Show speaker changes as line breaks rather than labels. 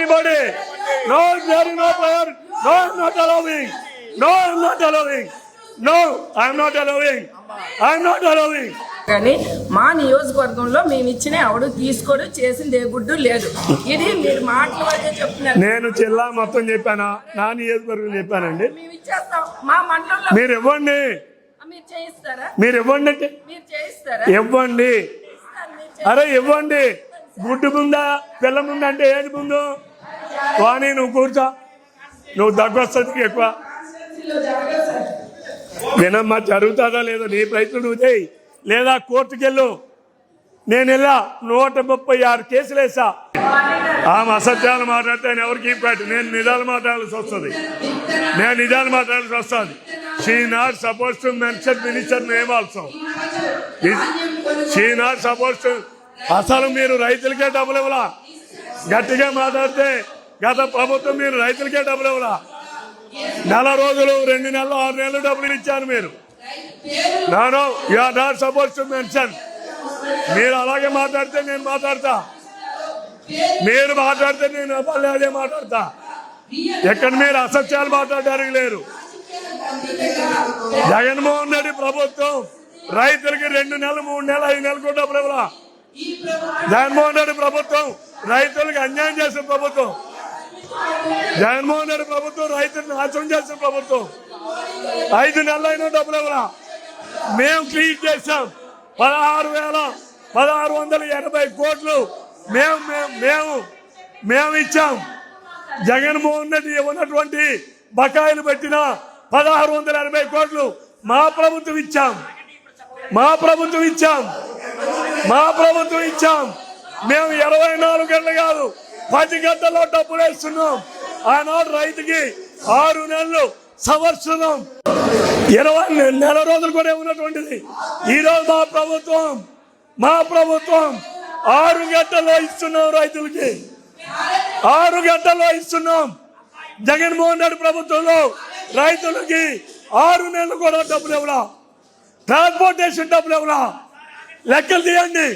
anybody. No, there is no prayer. No, I'm not allowing. No, I'm not allowing. No, I'm not allowing. I'm not allowing.
కానీ మా నియోజకవర్గంలో మేము ఇచ్చిన ఎవడు తీసుకోడు చేసింది ఏ గుడ్డు లేదు. ఇది మీరు మాటల వల్లే చెప్తున్నారు.
నేను జిల్లా మొత్తం చెప్పానా, నా నియోజకవర్గం చెప్పానండి.
మేము ఇచ్చేస్తాం మా మండలంలో.
మీరు ఇవ్వండి,
మీరు చేయిస్తారా?
మీరు ఇవ్వండి అంటే
మీరు చేయిస్తారా?
ఇవ్వండి. అరే ఇవ్వండి. గుడ్డు ముందా పిల్ల ముందా అంటే ఏది ముందు? వాణి నువ్వు కూర్చో, నువ్వు దగ్గొస్తుంది ఎక్కువ. వినమ్మా, జరుగుతుందా లేదో నీ ప్రయత్నం నువ్వు చేయి, లేదా కోర్టుకెళ్ళు. నేను వెళ్ళా 136 కేసులు వేసా. ఆమె అసత్యాలు మాట్లాడితే నేను ఎవరికి పెట్టు. నేను నిజాలు మాట్లాడాల్సి వస్తుంది. She not suppose to mention minister name also. She not suppose to. అసలు మీరు రైతులకే డబ్బులు ఇవ్వలా. గట్టిగా మాట్లాడితే గత ప్రభుత్వం మీరు రైతులకే డబ్బులు ఇవ్వలా. నెల రోజులు, 2 నెలలు, 6 నెలలు డబ్బులు ఇచ్చారు మీరు. No no you are not suppose to mention. మీరు అలాగే మాట్లాడితే నేను మాట్లాడతా, మీరు మాట్లాడితే నేను అదే మాట్లాడతా. ఎక్కడ మీరు అసత్యాలు మాట్లాడడానికి లేరు. జగన్మోహన్ రెడ్డి ప్రభుత్వం రైతులకి 2 నెలలు, 3 నెలలు, 5 నెలలు కూడా డబ్బులు ఇవ్వలా. జగన్మోహన్ రెడ్డి ప్రభుత్వం రైతులకు అన్యాయం చేసిన ప్రభుత్వం. జగన్మోహన్ రెడ్డి ప్రభుత్వం రైతులను నాశనం చేసిన ప్రభుత్వం. 5 నెలలు అయినా డబ్బులు ఇవ్వలా. మేము క్లియర్ చేశాం. 16,680 కోట్లు మేము ఇచ్చాం. జగన్మోహన్ రెడ్డి ఇవ్వనటువంటి బకాయిలు పెట్టిన 1680 కోట్లు మా ప్రభుత్వం ఇచ్చాం. మేము 24 గంటలు కాదు, 10 గంటల్లో డబ్బులు వేస్తున్నాం. ఆనాడు రైతుకి 6 నెలలు, సంవత్సరం, 20 నెల రోజులు కూడా ఉన్నటువంటిది. ఈరోజు మా ప్రభుత్వం 6 గంటల్లో ఇస్తున్నాం రైతులకి. 6 గంటల్లో ఇస్తున్నాం. జగన్మోహన్ రెడ్డి ప్రభుత్వంలో రైతులకి 6 నెలలు కూడా డబ్బులు ఇవ్వలా. ట్రాన్స్పోర్టేషన్ డబ్బులు ఇవ్వలా. లెక్కలు తీయండి.